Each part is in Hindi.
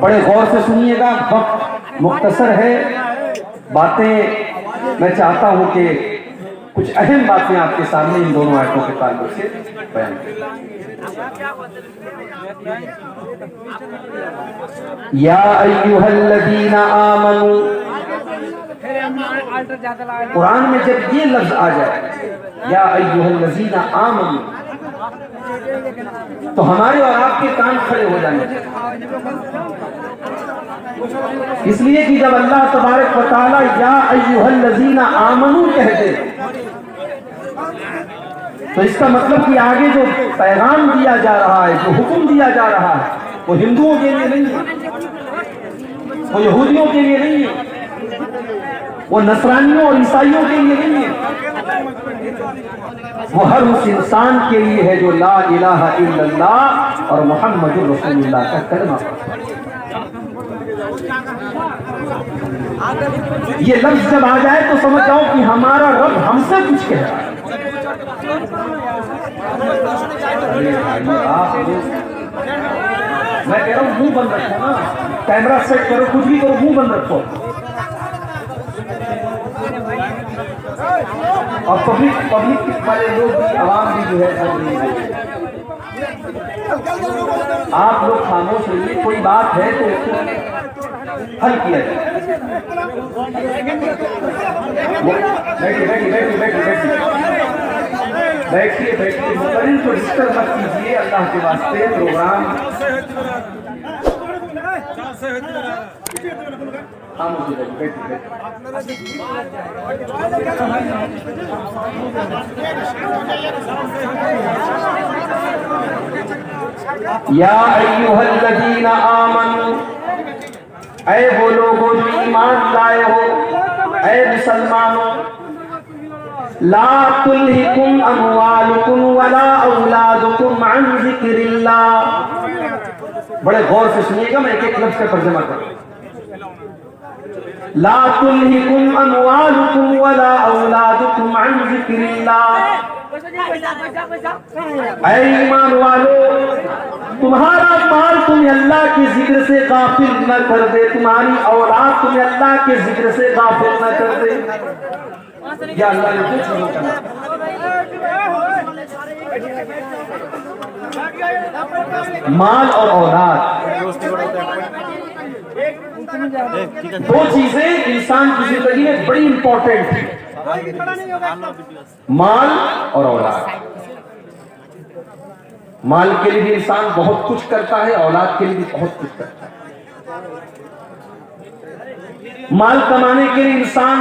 बड़े गौर से सुनिएगा, वक्त मुख्तसर है। बातें मैं चाहता हूं कि कुछ अहम बातें आपके सामने इन दोनों आयतों के ताल्लुक से बयान करें। या अय्युहल्लज़ीना आमनू, कुरान में जब ये लफ्ज आ जाए या अय्युहल्लज़ीना आमनू, तो हमारे और आपके कान खड़े हो जाने चाहिए। इसलिए कि जब अल्लाह तबारक व तआला या अय्युहल्लज़ीना आमनू कहते तो इसका मतलब कि आगे जो पैगाम दिया जा रहा है, जो हुक्म दिया जा रहा है, वो हिंदुओं के लिए नहीं है, वो यहूदियों के लिए नहीं है, वो नसरानियों और ईसाइयों के लिए नहीं है, वो हर उस इंसान के लिए है जो ला इलाहा इल्लल्लाह और मुहम्मदुर रसूलुल्लाह का कलमा। ये लफ्ज जब आ जाए तो समझ जाओ कि हमारा रब हमसे कुछ कह रहा है। मैं कह रहा हूँ मुंह बंद रखो ना, कैमरा सेट करो, कुछ भी करो, मुंह बंद रखो। और पब्लिक वाले लोग भी, आवाम भी जो है, आप लोग खामोश रहिए। कोई बात है तो उसको हल किया जाए। बैठिए, मुकर्रिर को डिस्टर्ब मत कीजिए अल्लाह के वास्ते। प्रोग्राम या अय्युहल्लज़ीना आमनू, ऐ वो लोगों जो ईमान लाए हो, ऐ मुसलमानों, ला तुल्हिकुम अमवालुकुम वला औलादुकुम अन ज़िक्रिल्लाह। बड़े गौर से सुनिएगा, मैं एक एक लफ्ज़ का तर्जुमा करूँ। ला तुल्हिकुम अमवालुकुम वला औलादुकुम अन ज़िक्रिल्लाह। ऐ ईमान वालों, तुम्हारा माल तुम्हें अल्लाह के जिक्र से गाफिल न कर दे, तुम्हारी औलाद तुम्हें अल्लाह के जिक्र से गाफिल न कर दे। या अल्लाह ने कुछ नहीं कहा। माल और औलाद दो चीजें इंसान की जिंदगी में बड़ी इंपॉर्टेंट है, माल और औलाद। माल के लिए भी इंसान बहुत कुछ करता है, औलाद के लिए भी बहुत कुछ करता है। माल कमाने के लिए इंसान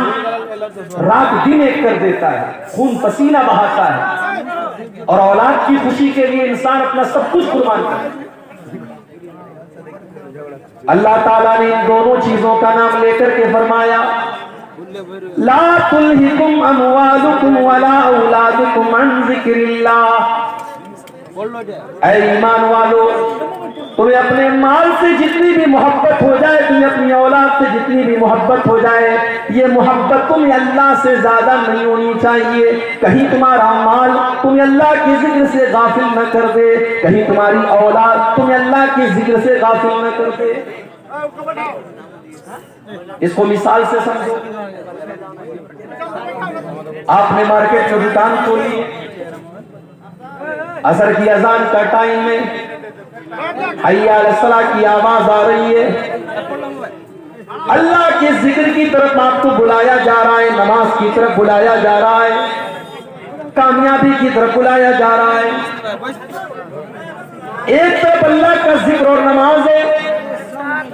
रात दिन एक कर देता है, खून पसीना बहाता है, और औलाद की खुशी के लिए इंसान अपना सब कुछ कुर्बान करता है। अल्लाह ताला ने इन दोनों चीजों का नाम लेकर के फरमाया, ला तुल्हिकुम अमवालुकुम वला औलादुकुम अन ज़िक्रिल्लाह। ऐ ईमान वालों, तुम्हें अपने माल से जितनी भी मोहब्बत हो जाए, तुम्हें अपनी औलाद से जितनी भी मोहब्बत हो जाए, ये मोहब्बत तुम्हें अल्लाह से ज्यादा नहीं होनी चाहिए। कहीं तुम्हारा माल तुम्हें अल्लाह के जिक्र से गाफिल न कर दे, कहीं तुम्हारी औलाद तुम्हें अल्लाह के जिक्र से गाफिल न कर दे। इसको मिसाल से समझो। आपने मार्केट में दुकान खोली, असर की अजान का टाइम में हय्या अलस्सलाह की आवाज आ रही है, अल्लाह के जिक्र की तरफ आपको बुलाया जा रहा है, नमाज की तरफ बुलाया जा रहा है, कामयाबी की तरफ बुलाया जा रहा है। एक तरफ अल्लाह का जिक्र और नमाज है,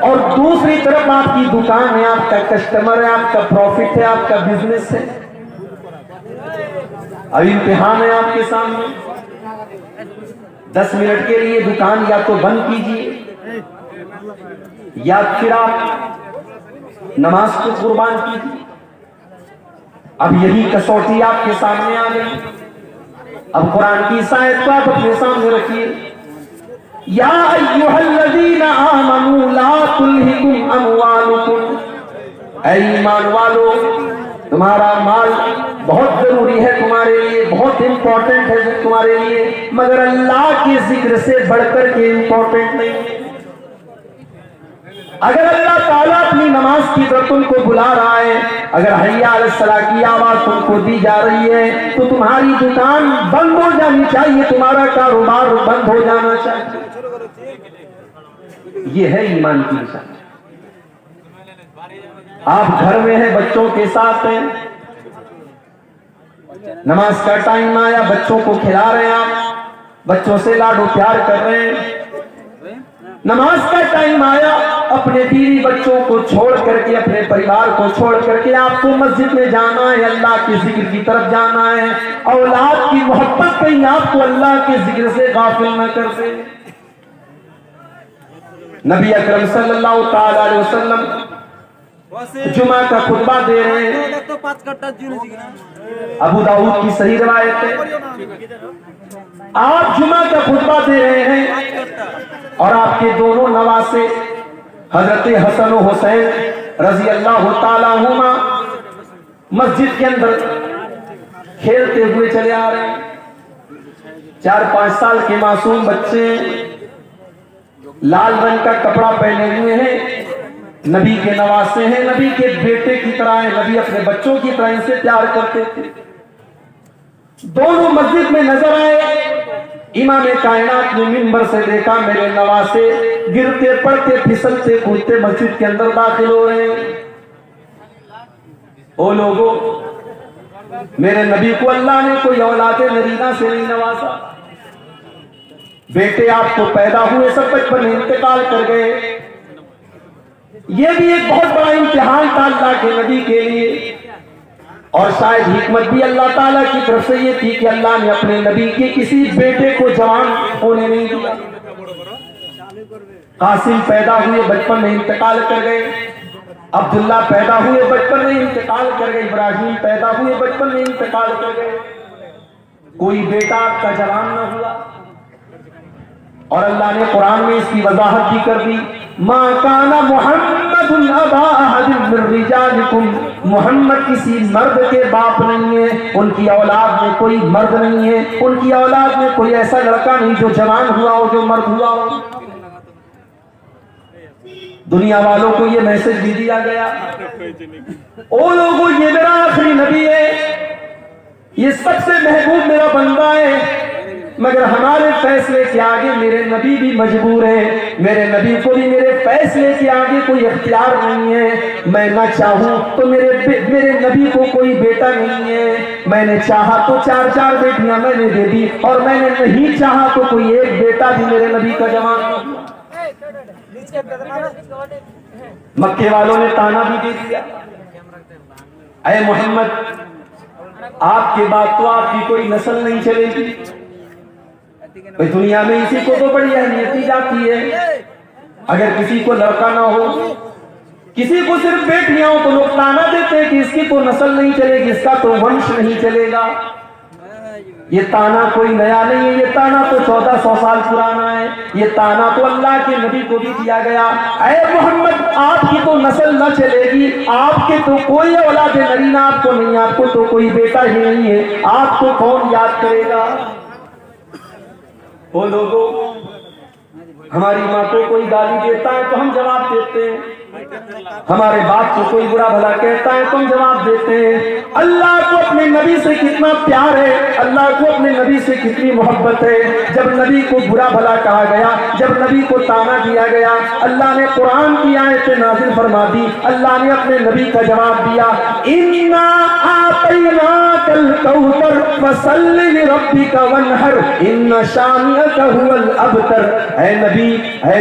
और दूसरी तरफ आपकी दुकान है, आपका कस्टमर है, आपका प्रॉफिट है, आपका बिजनेस है। अब इम्तिहान है आपके सामने। 10 मिनट के लिए दुकान या तो बंद कीजिए, या फिर आप नमाज को कुर्बान कीजिए। अब यही कसौटी आपके सामने आ गई। अब कुरान की इस आयत को आप अपने सामने रखिए, या अय्युहल्लज़ीना आमनू ला तुल्हिकुम अमवालुकुम। ऐ ईमान वालों, तुम्हारा माल बहुत जरूरी है तुम्हारे लिए, बहुत इंपॉर्टेंट है तुम्हारे लिए, मगर अल्लाह के जिक्र से बढ़कर के इंपॉर्टेंट नहीं है। अगर अल्लाह ताला अपनी नमाज की तरफ तुमको बुला रहा है, अगर हय्या अलस सलाह की आवाज तुमको दी जा रही है, तो तुम्हारी दुकान बंद हो जानी चाहिए, तुम्हारा कारोबार बंद हो जाना चाहिए। ये है ईमान की निशानी। आप घर में हैं, बच्चों के साथ हैं, नमाज का टाइम आया, बच्चों को खिला रहे हैं, आप बच्चों से लाडो प्यार कर रहे हैं। नमाज का टाइम आया, अपने बीवी बच्चों को छोड़ करके, अपने परिवार को छोड़ करके आपको मस्जिद में जाना है, अल्लाह के जिक्र की तरफ जाना है। औलाद की मोहब्बत कहीं आपको अल्लाह के जिक्र से गाफिल न कर दे। नबी अकरम सल्लल्लाहु ताला अलैहि वसल्लम जुमा का खुतबा दे रहे हैं, अबू दाऊद की सही रिवायत है। आप जुमा का खुतबा दे रहे हैं और आपके दोनों नवासे हजरत हसन और हुसैन रजी अल्लाह ताला अन्हुमा मस्जिद के अंदर खेलते हुए चले आ रहे हैं। 4-5 साल के मासूम बच्चे लाल रंग का कपड़ा पहने हुए हैं, नबी के नवासे हैं, नबी के बेटे की तरह है, नबी अपने बच्चों की तरह इनसे प्यार करते थे। दोनों मस्जिद में नजर आए, इमाम कायनात ने मिंबर से देखा मेरे नवासे गिरते पड़ते फिसलते कूदते मस्जिद के अंदर दाखिल हो रहे हैं। ओ लोगों, मेरे नबी को अल्लाह ने कोई औलादे नरीना से नहीं नवाजा। बेटे आपको पैदा हुए सब बचपन में इंतकाल कर गए। यह भी एक बहुत बड़ा इम्तिहान था अल्लाह के नबी के लिए, और शायद हिकमत भी अल्लाह ताला की तरफ से ये थी कि अल्लाह ने अपने नबी के किसी बेटे को जवान होने नहीं दिया। कासिम पैदा हुए बचपन में इंतकाल कर गए, अब्दुल्ला पैदा हुए बचपन में इंतकाल कर गए, इब्राहिम पैदा हुए बचपन में इंतकाल कर गए। कोई बेटा आपका जवान न हुआ। और अल्लाह ने कुरान में इसकी वजाहत भी कर दी, मा काना मुहम्मदुन अबा अहदिन मिन रिजालिकुम, मुहम्मद किसी मर्द के बाप नहीं है, उनकी औलाद में कोई मर्द नहीं है, उनकी औलाद में कोई ऐसा लड़का नहीं जो जवान हुआ हो, जो मर्द हुआ हो। दुनिया वालों को ये मैसेज भी दिया गया, ओ लोगों ये मेरा आखिरी नबी है, ये सबसे महबूब मेरा बंदा है, मगर हमारे फैसले के आगे मेरे नबी भी मजबूर है, मेरे नबी को भी मेरे फैसले के आगे कोई इख्तियार नहीं है। मैं ना चाहूं तो मेरे नबी को कोई बेटा नहीं है, मैंने चाहा तो 4-4 बेटियां मैंने दे दी, और मैंने नहीं चाहा तो कोई एक बेटा भी मेरे नबी का जवान। मक्के वालों ने ताना भी दे दिया, ऐ मोहम्मद आपके बाद तो आपकी कोई नस्ल नहीं चलेगी। भाई दुनिया में इसी को तो बड़ी अहमियत दी जाती है, अगर किसी को लड़का ना हो, किसी को सिर्फ बेटियां हो, तो लोग ताना देते हैं कि इसकी तो नस्ल नहीं चलेगी, इसका तो वंश नहीं चलेगा। ये ताना कोई नया नहीं है, ये ताना तो 1400 साल पुराना है। ये ताना तो अल्लाह के नबी को भी दिया गया, ऐ मोहम्मद आपकी तो नस्ल न चलेगी, आपके तो कोई औलाद नरीना आपको नहीं, आपको तो कोई बेटा ही नहीं है, आपको कौन याद करेगा। वो लोगों, हमारी माँ को कोई गाली देता है तो हम जवाब देते हैं, हमारे बाप को कोई बुरा भला कहता है तो हम जवाब देते हैं। अल्लाह को अपने नबी से कितना प्यार है, अल्लाह को अपने नबी से कितनी मोहब्बत है। जब नबी को बुरा भला कहा गया, जब नबी को ताना दिया गया, अल्लाह ने कुरान की आयत नाज़िल फरमा दी, अल्लाह ने अपने नबी का जवाब दिया, इन्ना आतैनाकल कौसर फसल्लि लिरब्बिका वन्हर इन्ना शानिअका हुवल अबतर। है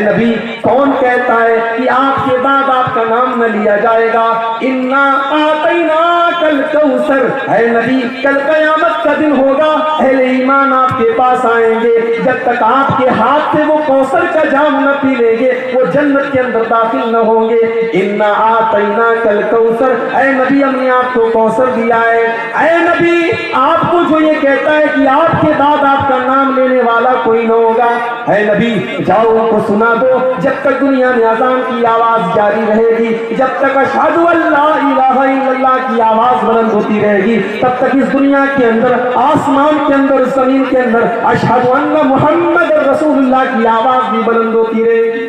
नबी कौन कहता है कि आपके बाद आपका नाम न लिया जाएगा। इन्ना आतैनाकल कौसर, है नबी कल कयामत का दिन होगा, अहले ईमान आपके पास आएंगे, जब तक आपके हाथ से वो कौसर का जाम न पी लेंगे वो जन्नत के अंदर दाखिल न होंगे। इन्ना आतैनाकल कौसर, ऐ नबी हमने आपको कौसर दिया है। ऐ नबी आपको जो ये कहता है कि आपके बाद आपका नाम लेने वाला कोई न होगा, है नबी जाओ उनको सुना दो, जब तक दुनिया में अजान की आवाज जारी रहेगी, जब तक अशहदु अल्ला इलाहा इल्लल्लाह की आवाज आवाज बुलंद होती रहेगी, तब तक इस दुनिया के अंदर, आसमान के अंदर, जमीन के अंदर अशहदु अन्ना मुहम्मद रसूलुल्लाह की आवाज भी बुलंद होती रहेगी।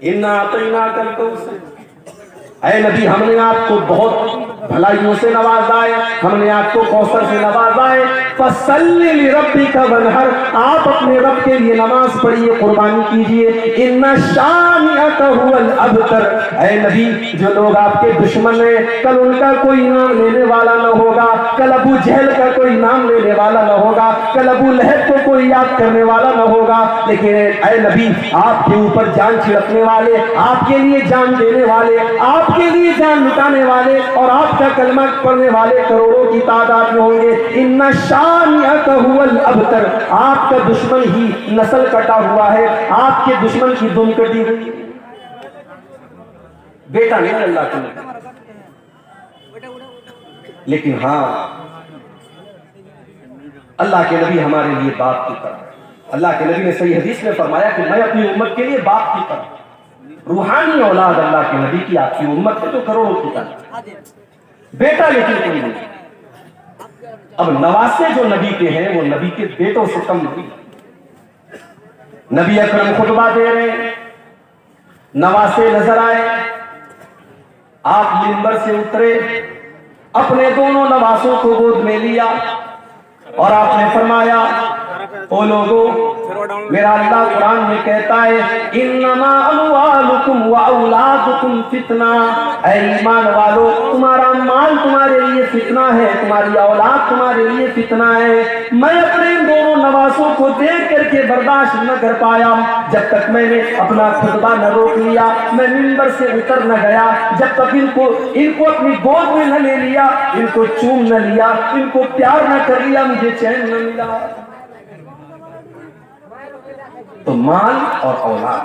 इन्ना अतैनाकल कौसर, ऐ नबी हमने आपको बहुत भलाइयों से नवाजा है, हमने आपको कौसर से नवाजा है। फसल्लि लिरब्बिका वनहर, आप अपने रब के लिए नमाज पढ़िए, कुर्बानी कीजिए। इन्ना शानिअका हुवल अबतर, ऐ नबी जो लोग आपके दुश्मन हैं, कल उनका कोई नाम लेने वाला न होगा, कल अबू जहल का कोई नाम लेने वाला न होगा, कल अबू लहब को कोई याद करने वाला न होगा, लेकिन ऐ नबी आपके ऊपर जान छिड़कने वाले, आपके लिए जान देने वाले, आपके लिए जान लुटाने वाले और आपका कलमा पढ़ने वाले करोड़ों की तादाद में होंगे। इन्ना शानिअका हुवल अबतर, आपका दुश्मन ही नस्ल कटा हुआ है, आपके दुश्मन की दुम कटी हुई। बेटा नहीं अल्लाह के नबी, लेकिन हाँ अल्लाह के नबी हमारे लिए बाप की तरह, अल्लाह के नबी ने सही हदीस में फरमाया कि मैं अपनी उम्मत के लिए बाप की तरह, रूहानी औलाद अल्लाह के नबी की आपकी उम्मत है तो करोड़ों की तरह, बेटा लेकिन कोई नहीं। अब नवासे जो नबी के हैं वो नबी के बेटों से कम नहीं। नबी अकरम खुतबा दे रहे हैं, नवासे नजर आए, आप मिंबर से उतरे, अपने दोनों नवासों को गोद में लिया और आपने फरमाया, ओ लोगों, मेरा अल्लाह कुरान में कहता है इन्नमा अमवालुकुम व औलादुकुम फितना, ऐ ईमान वालो तुम्हारा माल तुम्हारे लिए फितना है, तुम्हारी औलाद तुम्हारे लिए फितना है। मैं अपने इन दोनों नवासों को देख करके बर्दाश्त न कर पाया जब तक मैंने अपना खुतबा न रोक लिया, मैं मिंबर से उतर न गया जब तक इनको अपनी गोद में न ले लिया, इनको चूम न लिया, इनको प्यार न कर लिया, मुझे चैन न मिला। तो माल और औलाद,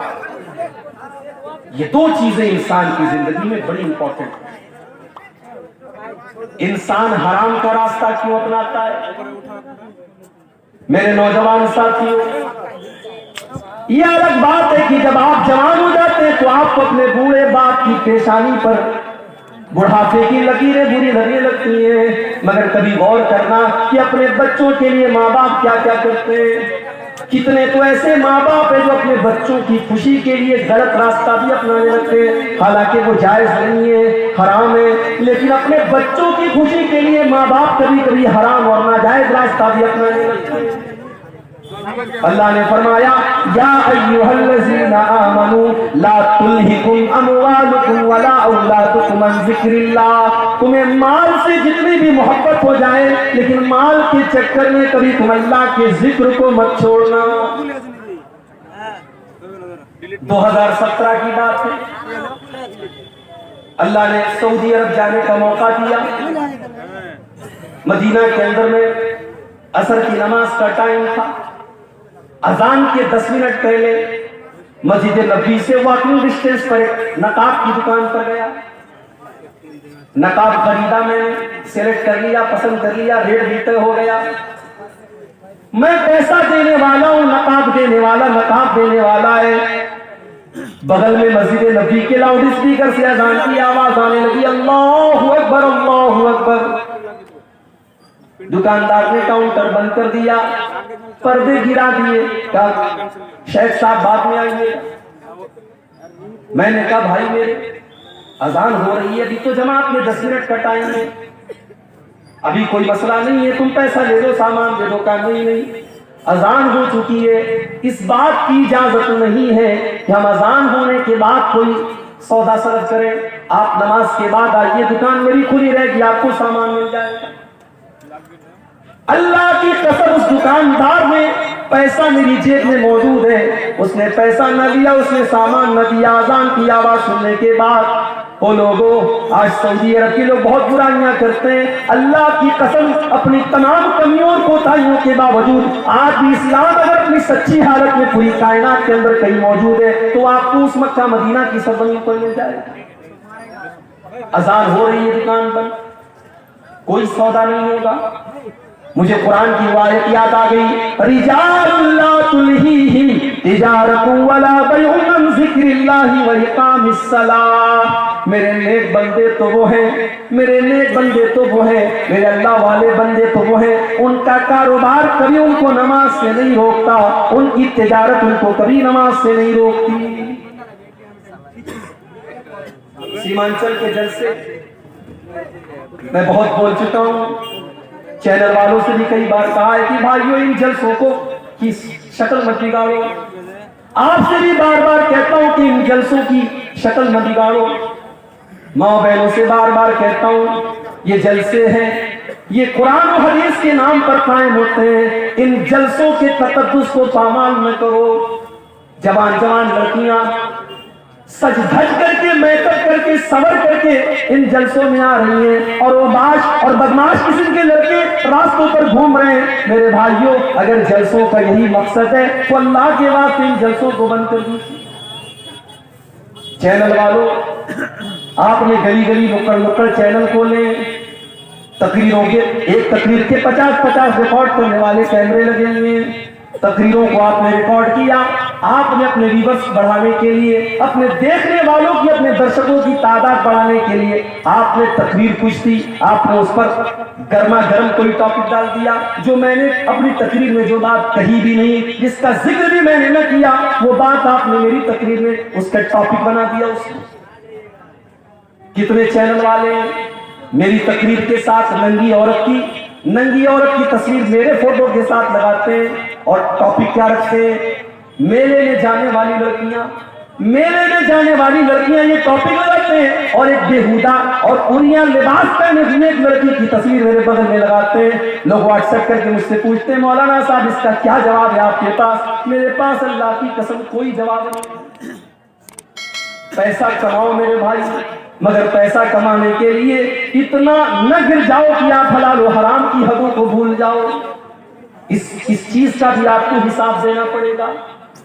ये दो चीजें इंसान की जिंदगी में बड़ी इंपॉर्टेंट है। इंसान हराम का रास्ता क्यों अपनाता है? मेरे नौजवान साथियों, ये अलग बात है कि जब आप जवान हो जाते हैं तो आपको अपने बूढ़े बाप की पेशानी पर बुढ़ापे की लकीरें बुरी लगने लगती हैं, मगर कभी गौर करना कि अपने बच्चों के लिए माँ बाप क्या क्या करते हैं। कितने तो ऐसे माँ बाप है जो अपने बच्चों की खुशी के लिए गलत रास्ता भी अपनाने लगते हैं, हालांकि वो जायज नहीं है, हराम है, लेकिन अपने बच्चों की खुशी के लिए माँ बाप कभी कभी हराम और नाजायज रास्ता भी अपनाने लगते हैं। अल्लाह ने फरमाया या अय्युहल्लज़ीना आमनू ला तुल्हिकुम अमवालुकुम वला औलादुकुम अन ज़िक्रिल्लाह, तुम्हें माल से जितनी भी मोहब्बत हो जाए लेकिन माल के चक्कर में कभी तुम अल्लाह के जिक्र को मत छोड़ना। 2017 की बात है, अल्लाह ने सऊदी अरब जाने का मौका दिया। मदीना के अंदर में असर की नमाज का टाइम था, अजान के 10 मिनट पहले मस्जिद नबी से वॉकिंग डिस्टेंस पर नकाब की दुकान पर गया। नकाब खरीदा, मैंने सेलेक्ट कर लिया, पसंद कर लिया, रेट भी तय हो गया। मैं पैसा देने वाला हूं, नकाब देने वाला है। बगल में मस्जिद नबी के लाउड स्पीकर से अजान की आवाज आने लगी, अल्लाहु अकबर अल्लाहु अकबर। दुकानदार ने काउंटर बंद कर दिया, पर्दे गिरा दिए, कहा शेख साहब बाद में आइए। मैंने कहा भाई मेरे अजान हो रही है, अभी तो जमात में 10 मिनट का टाइम है, अभी कोई मसला नहीं है, तुम पैसा ले दो, सामान दे दो। कहा नहीं, अजान हो चुकी है, इस बात की इजाजत नहीं है कि हम अजान होने के बाद कोई सौदा सरफ करें। आप नमाज के बाद आइए, दुकान मेरी खुली रहेगी, आपको सामान मिल जाएगा। अल्लाह की कसम, उस दुकानदार ने पैसा मेरी जेब में मौजूद है, उसने पैसा न लिया, उसने सामान न दिया। अजान की आवाज सुनने के बाद, ओ लोगों, आज सऊदी अरब के लोग बहुत बुराइयां करते हैं। अल्लाह की कसम, अपनी तमाम कमियों और कोताहियों के बावजूद आज भी इस्लाम अगर अपनी सच्ची हालत में पूरी कायनात के अंदर कहीं मौजूद है तो आपको उस मक्का मदीना की सरजमीन पर मिल जाएगा। अजान हो रही है, दुकान बंद, कोई सौदा नहीं होगा। मुझे कुरान की आयत याद आ गई, रिजालुल्लाह तुल्हीहिम तिजारतु वला बैउन अन जिक्रिल्लाहि व इकामिस्सलाह। मेरे नेक बंदे तो वो हैं, मेरे नेक बंदे तो वो हैं, मेरे अल्लाह वाले बंदे तो वो हैं, उनका कारोबार कभी उनको नमाज से नहीं रोकता, उनकी तिजारत उनको कभी नमाज से नहीं रोकती। सीमांचल के जलसे मैं बहुत बोल चुका हूं, चैनल वालों से भी कई बार कहा है कि भाइयों इन जलसों को की शक्ल मत बिगाड़ो। आपसे भी बार बार कहता हूं कि इन जलसों की शक्ल मत बिगाड़ो। माँ बहनों से बार बार कहता हूं, ये जलसे हैं, ये कुरान और हदीस के नाम पर कायम होते हैं। इन जलसों के तकद्दुस को पामाल न करो। जवान जवान लड़कियां सज धज करके, मेकअप करके, सवर करके इन जलसों में आ रही हैं, और वो बाश और बदमाश किस्म के लड़के रास्तों पर घूम रहे हैं। मेरे भाइयों, अगर जलसों का यही मकसद है तो अल्लाह के वास्ते इन जलसों को बंद कर दीजिए। चैनल वालों, आपने गली गली नुक्कड़ नुक्कड़ चैनल खोले, तकरीरों के एक तकरीर के 50-50 रिकॉर्ड करने वाले कैमरे लगे हुए हैं। तकरीरों को आपने रिकॉर्ड किया, आपने अपने व्यूअर्स बढ़ाने के लिए, अपने देखने वालों की, अपने दर्शकों की तादाद बढ़ाने के लिए आपने तकरीर कुछ दी, आपने उस पर गर्मा गर्म कोई टॉपिक डाल दिया जो मैंने अपनी तकरीर में जो बात कही भी नहीं, जिसका जिक्र भी मैंने न किया, वो बात आपने मेरी तकरीर में उसका टॉपिक बना दिया। उसको कितने चैनल वाले मेरी तकरीर के साथ नंगी औरत की तस्वीर मेरे फोटो के साथ लगाते हैं, और टॉपिक क्या रखते हैं? मेले में जाने वाली लड़कियां, मेले में जाने वाली लड़कियां, ये टॉपिक लगाते हैं। और एक बेहुदा और उरिया लिबास पहने हुए एक लड़की की तस्वीर मेरे बगल में लगाते हैं। लोग व्हाट्सएप करके मुझसे पूछते हैं, मौलाना साहब इसका क्या जवाब है आपके पास? मेरे पास अल्लाह की कसम कोई जवाब नहीं। पैसा कमाओ मेरे भाई, मगर पैसा कमाने के लिए इतना न गिर जाओ कि आप हलाल और हराम की हदों को भूल जाओ। इस चीज का भी आपको हिसाब देना पड़ेगा।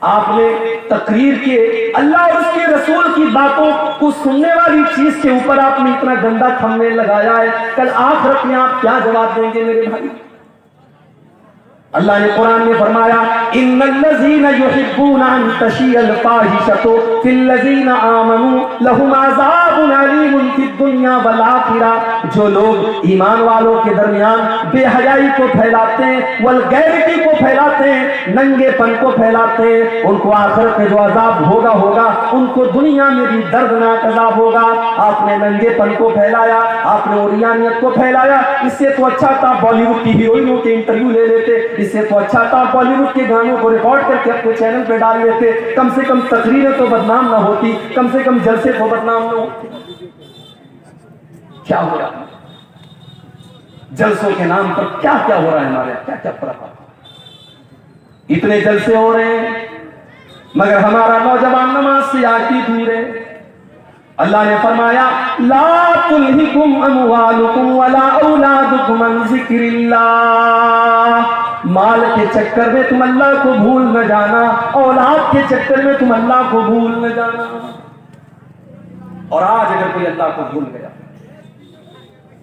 आपने तकरीर के अल्लाह और उसके रसूल की बातों को सुनने वाली चीज के ऊपर आपने इतना गंदा थंबनेल लगाया है, कल आखिरत में आप क्या जवाब देंगे मेरे भाई? अल्लाह ने कुरान में फरमाया, इन्नल्लज़ीना युहिब्बूना अन तशियल फाहिशतु फिल्लज़ीना आमनू लहुम अज़ाबुन अलीमुन फिद दुनिया वल आखिरह। जो लोग ईमान वालों के दरमियान बेहयाई को फैलाते हैं, वल्गैरिटी को फैलाते हैं, नंगेपन को फैलाते हैं, उनको आखिरत में जो अजाब होगा उनको दुनिया में भी दर्दनाक अजाब होगा। आपने नंगेपन को फैलाया, आपने उरियानियत को फैलाया, इससे तो अच्छा था बॉलीवुड की हीरोइनों के इंटरव्यू ले लेते, इससे तो अच्छा था बॉलीवुड के गानों को रिकॉर्ड करके अपने चैनल पे डाल लेते, कम से कम तकरीरें तो बदनाम ना होती, कम से कम जलसे तो बदनाम ना होते। क्या हो रहा है जलसों के नाम पर? क्या क्या हो रहा है हमारे, क्या क्या फर्क? इतने जलसे हो रहे हैं मगर हमारा नौजवान नमाज से आती दूर है। अल्लाह ने फरमाया, ला तुल्हिकुम अमवालुकुम वला औलादुकुम अन जिक्रिल्लाह। माल के चक्कर में तुम अल्लाह को भूल न जाना, औलाद के चक्कर में तुम अल्लाह को भूल न जाना। और आज अगर कोई अल्लाह को भूल गया,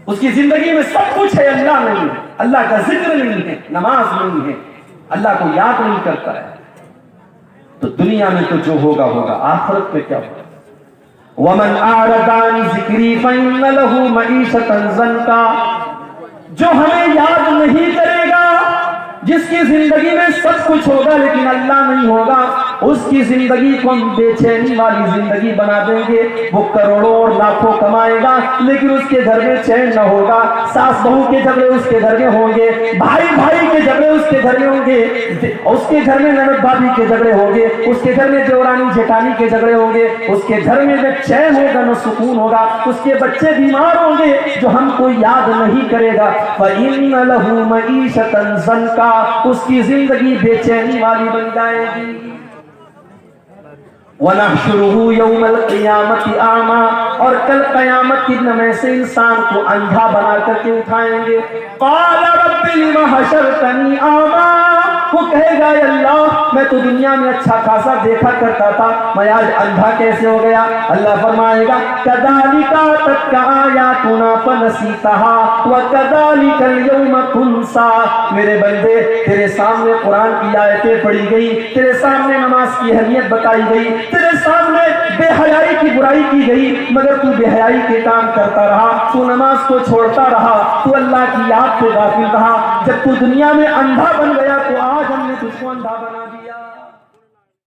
उसकी जिंदगी में सब कुछ है, अल्लाह नहीं है, अल्लाह का जिक्र नहीं है, नमाज नहीं है, अल्लाह को याद नहीं करता है, तो दुनिया में तो जो होगा होगा, आखिरत में क्या होगा? वमन आरदा अन जिक्री फइन्न लहू मईशतन ज़ंका। जो हमें याद नहीं करेगा, जिसकी जिंदगी में सब कुछ होगा लेकिन अल्लाह नहीं होगा, उसकी जिंदगी को हम बेचैनी वाली जिंदगी बना देंगे। वो करोड़ों और लाखों कमाएगा लेकिन उसके घर में चैन न होगा। सास बहू के झगड़े उसके घर में होंगे, भाई भाई के झगड़े उसके घर में होंगे, उसके घर में ननद भाभी के झगड़े होंगे, उसके घर में देवरानी जेठानी के झगड़े होंगे, उसके घर में न चैन होगा न सुकून होगा, उसके बच्चे बीमार होंगे जो हमको याद नहीं करेगा। फइन्न लहू मईशतन ज़ंका। उसकी जिंदगी बेचैनी वाली बन जाएगी। वनहशुरुहु यौमल क़ियामति आमा। और कल क़यामत के दिन में से इंसान को अंधा बना करके उठाएंगे। क़ाल रब्बि लिमा हशरतनी आमा। वो कहेगा अल्लाह मैं तो दुनिया में अच्छा खासा देखा करता था, मैं आज अंधा कैसे हो गया? अल्लाह फरमाएगा कदालिका तत्का आयातुना फनसीतहा व कदालिकल यौमा तुनसा। मेरे बंदे तेरे सामने कुरान की आयतें पढ़ी गई, तेरे सामने नमाज की अहमियत बताई गई, तेरे सामने बेहयाई की बुराई की गई, मगर तू बेहयाई के काम करता रहा, तू नमाज को छोड़ता रहा, तू अल्लाह की याद से गाफिल रहा। जब तू दुनिया में अंधा बन गया तो आज हमने तुझको अंधा बना दिया।